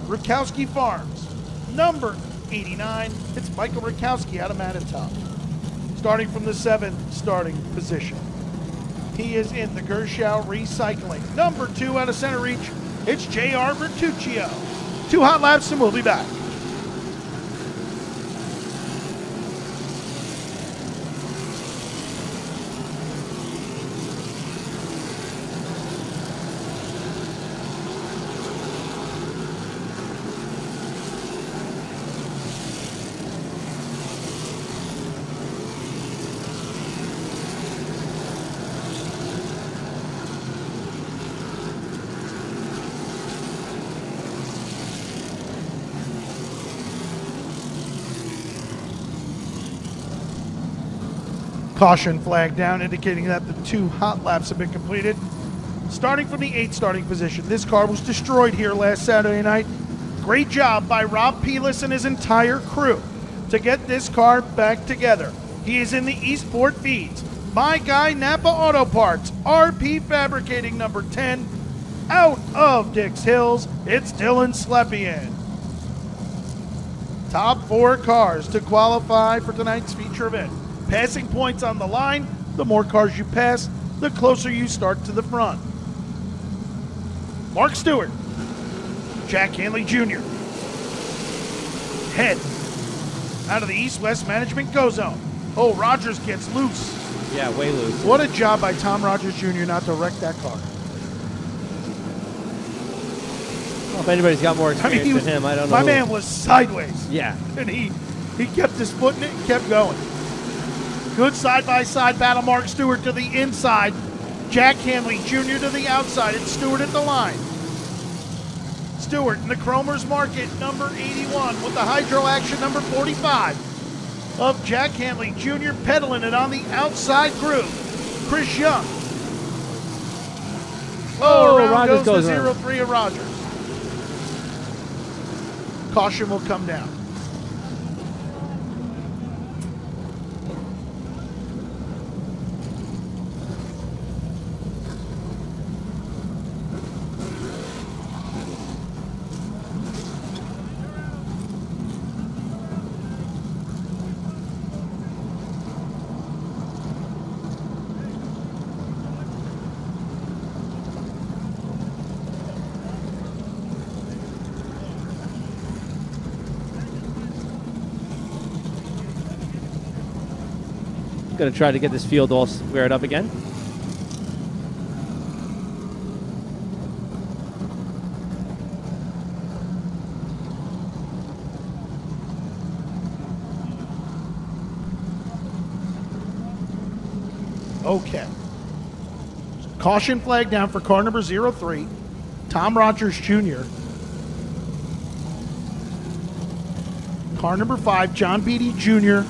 Rakowski Farms, number 89, it's Michael Rakowski out of Manitowoc. Starting from the 7th starting position, he is in the Gershow Recycling, number 2 out of Center Reach, it's J.R. Bertuccio. 2 hot laps and we'll be back. Caution flag down, indicating that the 2 hot laps have been completed. Starting from the 8th starting position, this car was destroyed here last Saturday night. Great job by Rob Pelis and his entire crew to get this car back together. He is in the Eastport feeds. My guy, Napa Auto Parts, RP Fabricating number 10, out of Dix Hills, it's Dylan Slepian. Top 4 cars to qualify for tonight's feature event. Passing points on the line. The more cars you pass, the closer you start to the front. Mark Stewart, Jack Hanley Jr. Head out of the East-West Management Go Zone. Oh, Rogers gets loose. Yeah, way loose. What a job by Tom Rogers Jr. not to wreck that car. Well, if anybody's got more I experience mean, than him, I don't know. my who. man was sideways. Yeah. And he kept his foot in it and kept going. Good side-by-side battle. Mark Stewart to the inside. Jack Hanley Jr. to the outside. And Stewart at the line. Stewart in the Cromer's Market, number 81, with the Hydro Action, number 45 of Jack Hanley Jr. pedaling it on the outside groove. Chris Young. Oh, around Rogers goes goes the around. 0-3 of Rogers. Caution will come down. Going to try to get this field all squared up again. Okay. Caution flag down for car number 03, Tom Rogers Jr. Car number 5, John Beatty Jr.,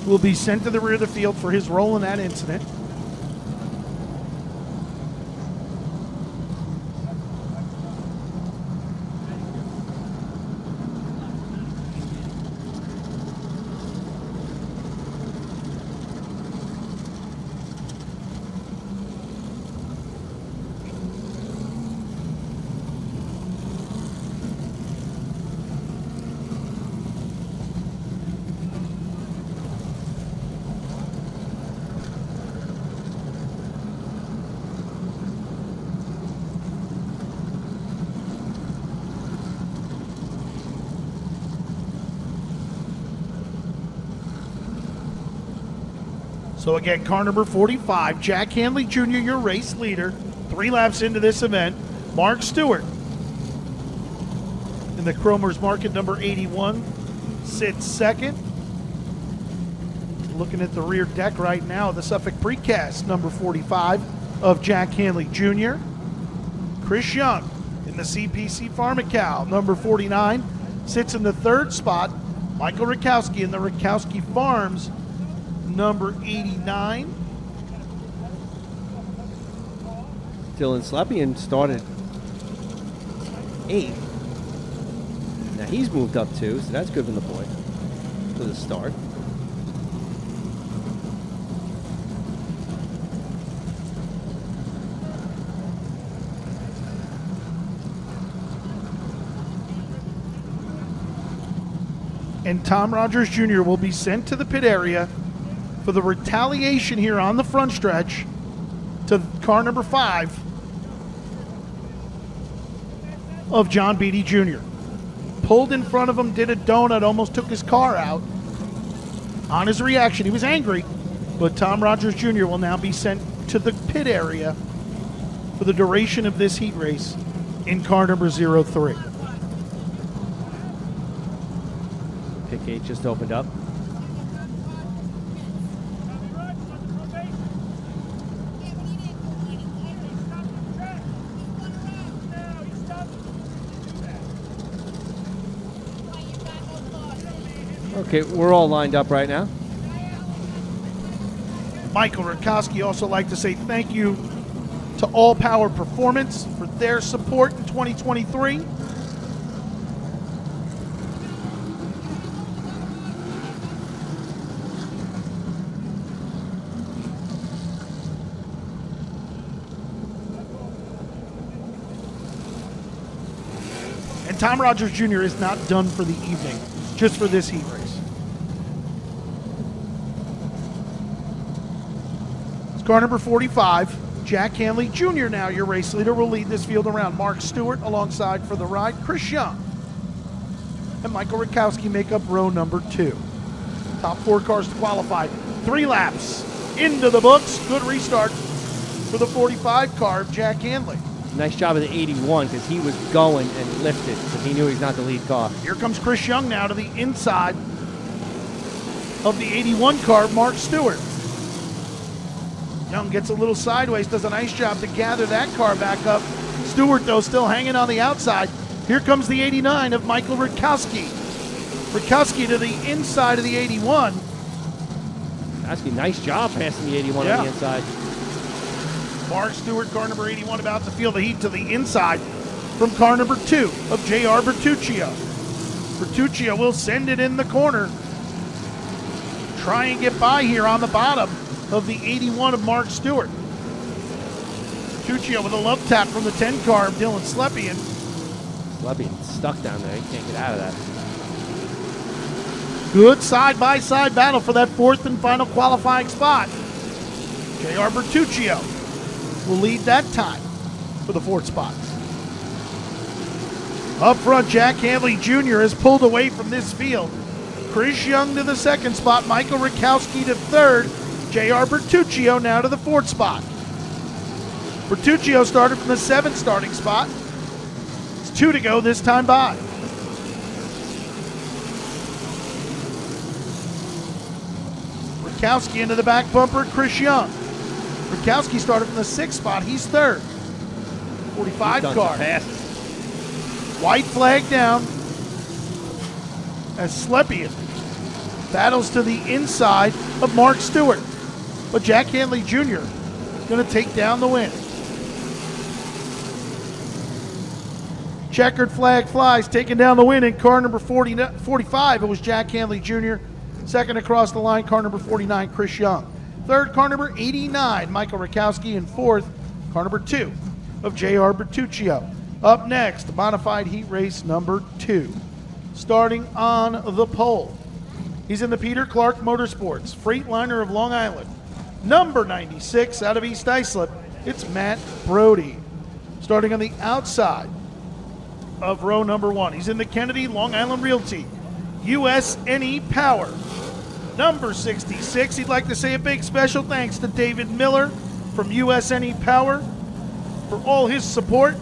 will be sent to the rear of the field for his role in that incident. So again, car number 45, Jack Hanley Jr., your race leader, 3 laps into this event. Mark Stewart in the Cromer's Market number 81 sits second. Looking at the rear deck right now, the Suffolk Precast number 45 of Jack Hanley Jr. Chris Young in the CPC Pharmacal number 49 sits in the 3rd spot. Michael Rakowski in the Rakowski Farms number 89. Dylan Slepian started 8th. Now he's moved up 2, so that's good from the boy for the start. And Tom Rogers Jr. will be sent to the pit area for the retaliation here on the front stretch to car number 5 of John Beatty Jr. Pulled in front of him, did a donut, almost took his car out. On his reaction, he was angry, but Tom Rogers Jr. will now be sent to the pit area for the duration of this heat race in car number 03. Pick 8 just opened up. Okay, we're all lined up right now. Michael Rakowski also like to say thank you to All Power Performance for their support in 2023. And Tom Rogers Jr. is not done for the evening. just for this heat race. It's car number 45. Jack Hanley Jr. now, your race leader, will lead this field around. Mark Stewart alongside for the ride. Chris Young and Michael Rakowski make up row number 2. Top 4 cars to qualify. 3 laps into the books. Good restart for the 45 car of Jack Hanley. Nice job of the 81 because he was going and lifted, so he knew he's not the lead car. Here comes Chris Young now to the inside of the 81 car, Mark Stewart. Young gets a little sideways, does a nice job to gather that car back up. Stewart, though, still hanging on the outside. Here comes the 89 of Michael Rakowski. Rakowski to the inside of the 81. Rakowski, nice job passing the 81 on the inside. Mark Stewart, car number 81, about to feel the heat to the inside from car number 2 of J.R. Bertuccio. Bertuccio will send it in the corner. Try and get by here on the bottom of the 81 of Mark Stewart. Bertuccio with a love tap from the 10 car of Dylan Slepian. Slepian stuck down there. He can't get out of that. Good side-by-side battle for that 4th and final qualifying spot. J.R. Bertuccio will lead that time for the 4th spot. Up front, Jack Hanley Jr. has pulled away from this field. Chris Young to the 2nd spot, Michael Rakowski to 3rd, J.R. Bertuccio now to the 4th spot. Bertuccio started from the 7th starting spot. It's 2 to go this time by. Rakowski into the back bumper, Chris Young. Rakowski started from the 6th spot. He's 3rd. 45 car. White flag down as Slepian battles to the inside of Mark Stewart. But Jack Hanley Jr. is going to take down the win. Checkered flag flies, taking down the win in car number 45. It was Jack Hanley Jr. Second across the line, car number 49, Chris Young. 3rd, car number 89, Michael Rakowski. And 4th, car number 2 of J.R. Bertuccio. Up next, modified heat race number 2. Starting on the pole, he's in the Peter Clark Motorsports Freightliner of Long Island. Number 96 out of East Islip, it's Matt Brody. Starting on the outside of row number 1, he's in the Kennedy Long Island Realty USNE Power. Number 66, he'd like to say a big special thanks to David Miller from USNE Power for all his support.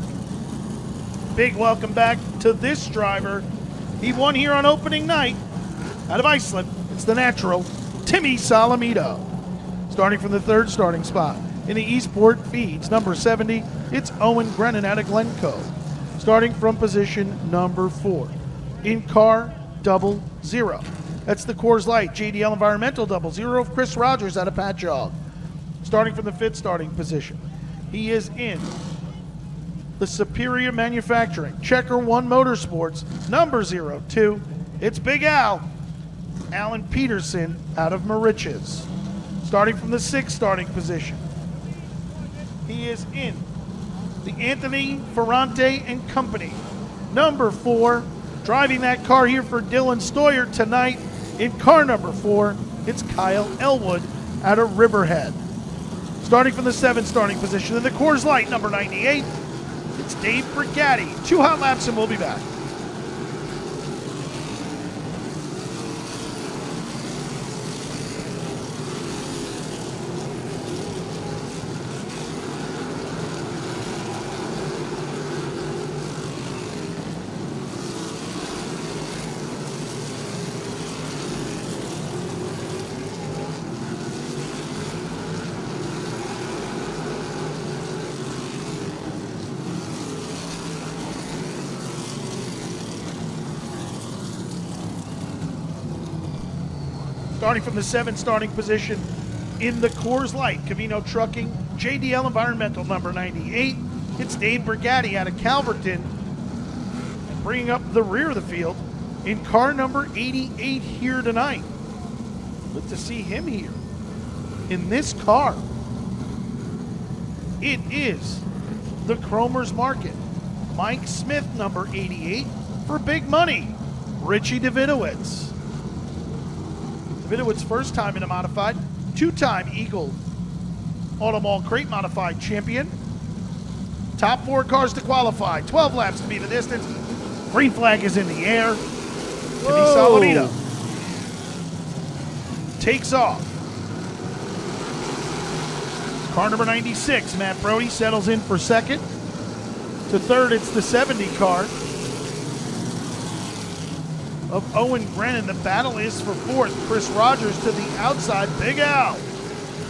Big welcome back to this driver. He won here on opening night out of Islip. It's the natural, Timmy Solomito. Starting from the 3rd starting spot in the Eastport Feeds, number 70, it's Owen Grennan out of Glencoe. Starting from position number 4 in car 00. That's the Coors Light JDL Environmental 00 of Chris Rogers out of Patchogue. Starting from the 5th starting position, he is in the Superior Manufacturing Checker One Motorsports number 02. It's Big Al, Alan Peterson out of Moriches. Starting from the 6th starting position, he is in the Anthony Ferrante and Company number 4. Driving that car here for Dylan Stoyer tonight in car number 4, it's Kyle Elwood out of Riverhead. Starting from the 7th starting position in the Coors Light number 98, it's Dave Brigatti. 2 hot laps and we'll be back. Starting from the 7th starting position in the Coors Light, Covino Trucking, JDL Environmental number 98, it's Dave Brigatti out of Calverton. And bringing up the rear of the field in car number 88 here tonight. Good to see him here in this car. It is the Cromer's Market, Mike Smith number 88 for big money. Richie Davidowitz. Davidowitz first time in a modified, two-time Eagle Auto Mall Crate Modified champion. Top 4 cars to qualify, 12 laps to be the distance. Green flag is in the air. Timmy Salamito takes off. Car number 96, Matt Brody, settles in for second. To third, it's the 70 car of Owen Grennan. The battle is for fourth. Chris Rogers to the outside, Big Al.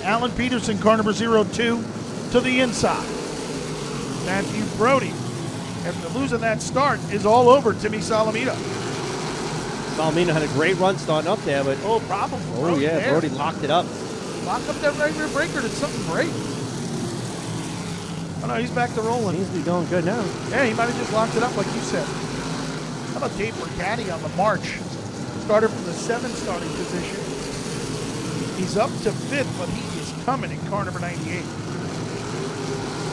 Alan Peterson, car number 02, to the inside. Matthew Brody, after losing that start, is all over Timmy Salamito. Salamino had a great run starting up there, but Oh, problem for Brody there. Brody locked it up. Lock up that right rear breaker. Did something great. Oh no, he's back to rolling. Seems to be going good now. Yeah, he might have just locked it up like you said. How about Dave Brigatti on the march? Started from the 7th starting position. He's up to 5th, but he is coming in car number 98.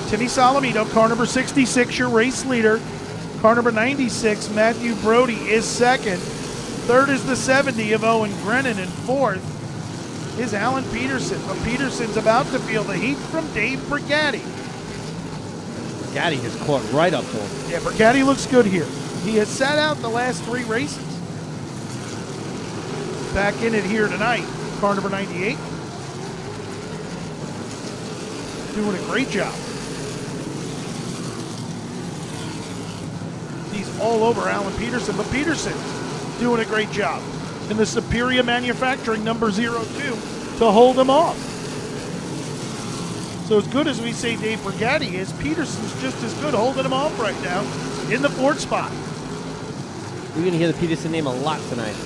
Timmy Salamito, car number 66, your race leader. Car number 96, Matthew Brody, is second. Third is the 70 of Owen Grennan, and fourth is Alan Peterson. But Peterson's about to feel the heat from Dave Brigatti. Gaddy just caught right up to him. Yeah, Brigatti looks good here. He has sat out the last 3 races. Back in it here tonight, car number 98. Doing a great job. He's all over Alan Peterson, but Peterson doing a great job in the Superior Manufacturing number 02 to hold him off. So as good as we say Dave Brigatti is, Peterson's just as good holding him off right now in the 4th spot. You're going to hear the Peterson name a lot tonight.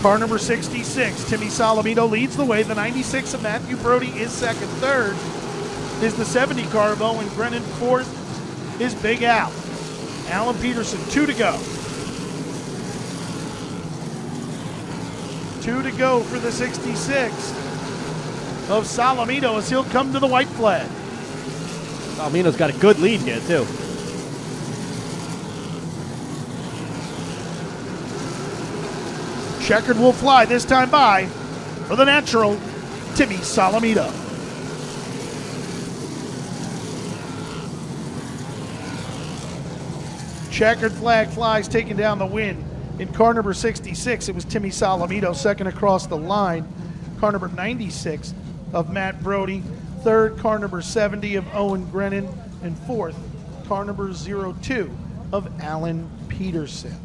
Car number 66, Timmy Salamito leads the way. The 96 of Matthew Brody is second. Third is the 70 car of Owen Grennan. Fourth is Big Al. Alan Peterson, 2 to go. 2 to go for the 66 of Salamito as he'll come to the white flag. Salamino's got a good lead here, too. Checkered will fly this time by for the natural, Timmy Salamito. Checkered flag flies, taking down the win. In car number 66, it was Timmy Salamito, second across the line. Car number 96 of Matt Brody. Third, car number 70 of Owen Grennan. And fourth, car number 02 of Alan Peterson.